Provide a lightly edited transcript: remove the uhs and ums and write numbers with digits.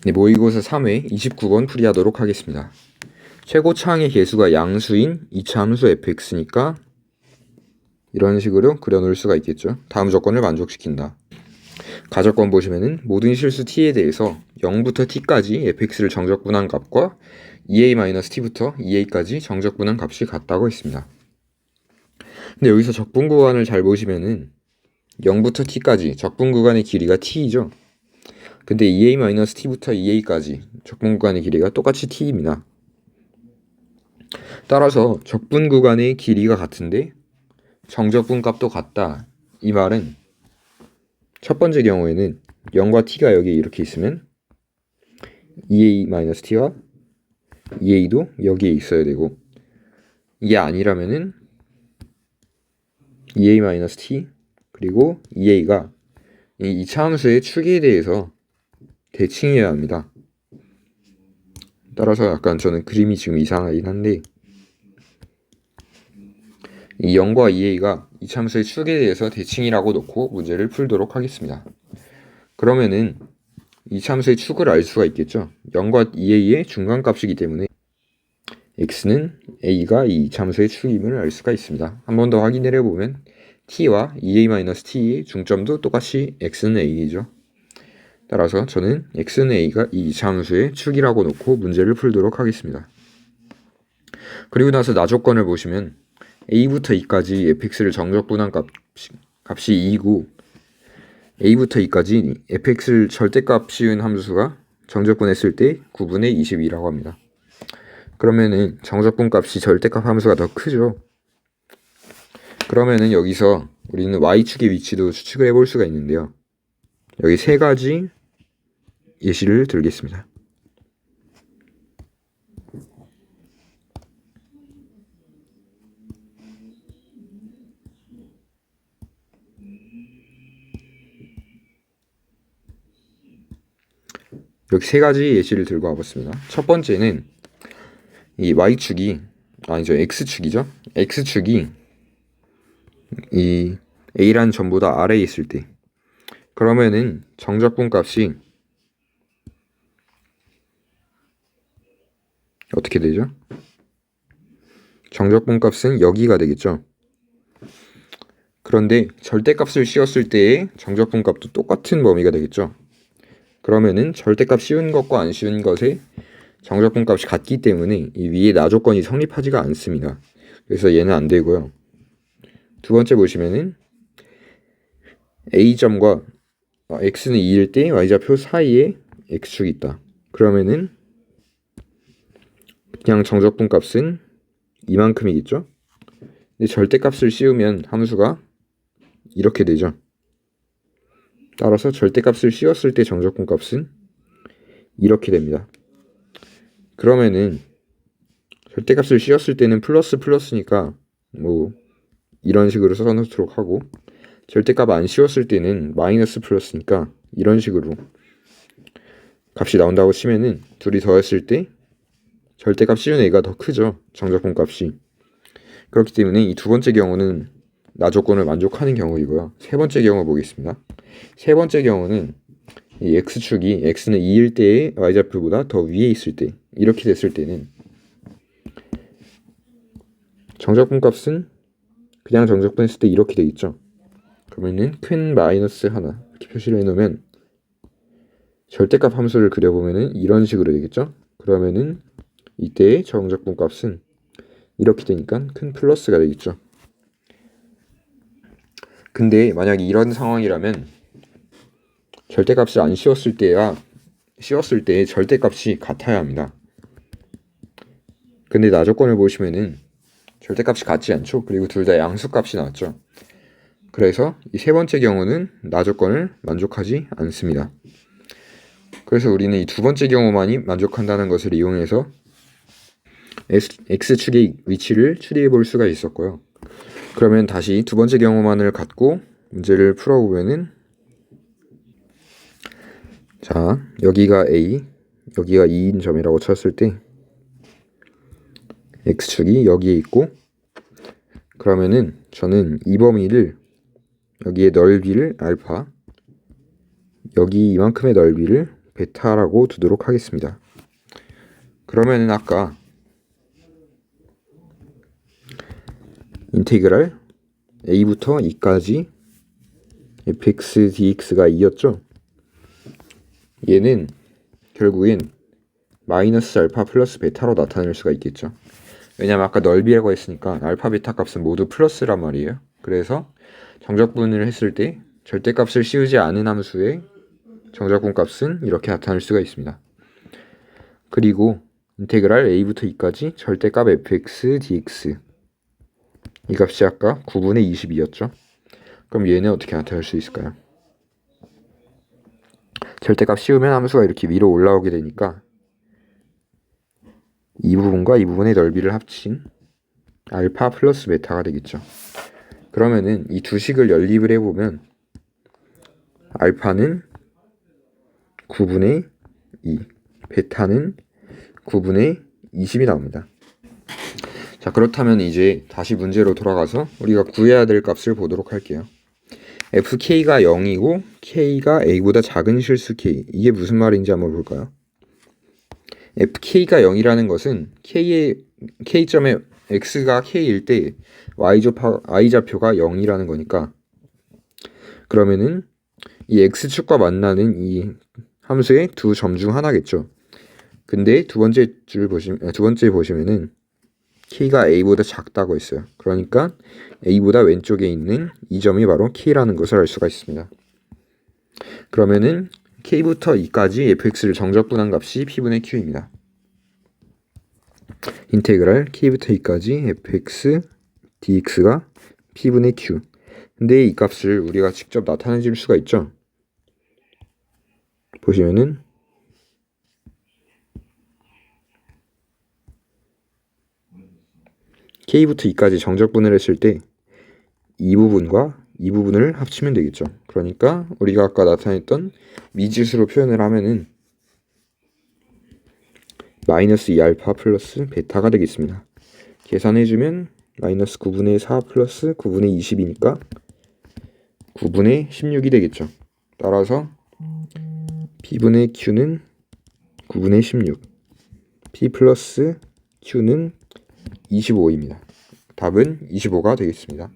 네, 모의고사 3회 29번 풀이하도록 하겠습니다. 최고차항의 개수가 양수인 2차 함수 fx니까 이런 식으로 그려놓을 수가 있겠죠. 다음 조건을 만족시킨다. 가조건 보시면은 모든 실수 t에 대해서 0부터 t까지 fx를 정적분한 값과 2a-t부터 2a까지 정적분한 값이 같다고 했습니다. 근데 여기서 적분 구간을 잘 보시면은 0부터 t까지 적분 구간의 길이가 t이죠. 근데 2a-t부터 2a까지 적분 구간의 길이가 똑같이 t입니다. 따라서 적분 구간의 길이가 같은데 정적분 값도 같다. 이 말은 첫 번째 경우에는 0과 t가 여기 이렇게 있으면 2a-t와 2a도 여기에 있어야 되고, 이게 아니라면은 2a-t 그리고 2a가 이 2차 함수의 축에 대해서 대칭해야 합니다. 따라서 약간 저는 그림이 지금 이상하긴 한데, 이 0과 2a가 이 함수의 축에 대해서 대칭이라고 놓고 문제를 풀도록 하겠습니다. 그러면은 이 함수의 축을 알 수가 있겠죠. 0과 2a의 중간값이기 때문에 x는 a가 이 함수의 축임을 알 수가 있습니다. 한 번 더 확인을 해보면 t와 2a-t의 중점도 똑같이 x는 a이죠. 따라서 저는 x는 a가 이 함수의 축이라고 놓고 문제를 풀도록 하겠습니다. 그리고 나서 나조건을 보시면 a부터 2까지 fx를 정적분한 값이 2고 a부터 2까지 fx를 절대값 씌운 함수가 정적분했을 때 9분의 22라고 합니다. 그러면은 정적분 값이 절대값 함수가 더 크죠. 그러면은 여기서 우리는 y축의 위치도 추측을 해볼 수가 있는데요. 여기 세 가지 예시를 들겠습니다. 여기 세 가지 예시를 들고 와봤습니다. 첫 번째는 이 y축이 아니죠, x축이죠. x축이 이 a라는 점보다 아래에 있을 때, 그러면은 정적분 값이 어떻게 되죠? 정적분 값은 여기가 되겠죠. 그런데 절대값을 씌웠을 때의 정적분 값도 똑같은 범위가 되겠죠. 그러면은 절대값 씌운 것과 안 씌운 것의 정적분 값이 같기 때문에 이 위에 나조건이 성립하지가 않습니다. 그래서 얘는 안 되고요. 두 번째 보시면은 a점과 x는 2일 때 y좌표 사이에 x축이 있다. 그러면은 그냥 정적분 값은 이만큼이겠죠. 근데 절대값을 씌우면 함수가 이렇게 되죠. 따라서 절대값을 씌웠을 때 정적분 값은 이렇게 됩니다. 그러면은 절대값을 씌웠을 때는 플러스니까 뭐 이런 식으로 써놓도록 하고, 절대값 안 씌웠을 때는 마이너스 플러스니까 이런 식으로 값이 나온다고 치면은 둘이 더했을 때 절대값 씌운 애가 더 크죠. 정적분 값이. 그렇기 때문에 이 두 번째 경우는 나조건을 만족하는 경우이고요. 세 번째 경우 보겠습니다. 세 번째 경우는 이 x축이 x는 2일 때의 y좌표보다 더 위에 있을 때, 이렇게 됐을 때는 정적분 값은 그냥 정적분했을 때 이렇게 되겠죠. 그러면은 큰 마이너스 하나 이렇게 표시를 해놓으면 절대값 함수를 그려보면은 이런 식으로 되겠죠. 그러면은 이때의 정적분 값은 이렇게 되니까 큰 플러스가 되겠죠. 근데 만약 이런 상황이라면 절대값을 안 씌웠을 때의 절대값이 같아야 합니다. 근데 나조건을 보시면은 절대값이 같지 않죠. 그리고 둘 다 양수값이 나왔죠. 그래서 이 세 번째 경우는 나조건을 만족하지 않습니다. 그래서 우리는 이 두 번째 경우만이 만족한다는 것을 이용해서 x축의 위치를 추리해 볼 수가 있었고요. 그러면 다시 두 번째 경우만을 갖고 문제를 풀어보면은, 자, 여기가 a, 여기가 2인 점이라고 쳤을 때 x축이 여기에 있고, 그러면은 저는 이 범위를 여기에 넓이를 알파, 여기 이만큼의 넓이를 베타라고 두도록 하겠습니다. 그러면은 아까 인테그랄 a부터 e까지 fx dx가 2였죠. 얘는 결국엔 마이너스 알파 플러스 베타로 나타낼 수가 있겠죠. 왜냐면 아까 넓이라고 했으니까 알파 베타 값은 모두 플러스란 말이에요. 그래서 정적분을 했을 때 절대값을 씌우지 않은 함수의 정적분 값은 이렇게 나타낼 수가 있습니다. 그리고 인테그랄 a부터 e까지 절대값 fx dx 이 값이 아까 9분의 22였죠. 그럼 얘는 어떻게 나타낼 수 있을까요? 절대값 씌우면 함수가 이렇게 위로 올라오게 되니까 이 부분과 이 부분의 넓이를 합친 알파 플러스 베타가 되겠죠. 그러면은 이 두 식을 연립을 해보면 알파는 9분의 2, 베타는 9분의 20이 나옵니다. 자, 그렇다면 이제 다시 문제로 돌아가서 우리가 구해야 될 값을 보도록 할게요. fk가 0이고 k가 a보다 작은 실수 k, 이게 무슨 말인지 한번 볼까요? fk가 0이라는 것은 k점에 x가 k일 때 y좌표가 0이라는 거니까, 그러면은 이 x축과 만나는 이 함수의 두 점 중 하나겠죠. 근데 두 번째 보시면은 k가 a보다 작다고 했어요. 그러니까 a보다 왼쪽에 있는 이 점이 바로 k라는 것을 알 수가 있습니다. 그러면은 k부터 e까지 fx를 정적분한 값이 p분의 q입니다. 인테그랄 k부터 e까지 fx dx가 p분의 q. 근데 이 값을 우리가 직접 나타내 줄 수가 있죠. 보시면은 k부터 e까지 정적분을 했을 때 이 부분과 이 부분을 합치면 되겠죠. 그러니까 우리가 아까 나타냈던 미지수로 표현을 하면은 마이너스 2알파 플러스 베타가 되겠습니다. 계산해주면 마이너스 9분의 4 플러스 9분의 20이니까 9분의 16이 되겠죠. 따라서 p분의 q는 9분의 16, p 플러스 q는 25입니다. 답은 25가 되겠습니다.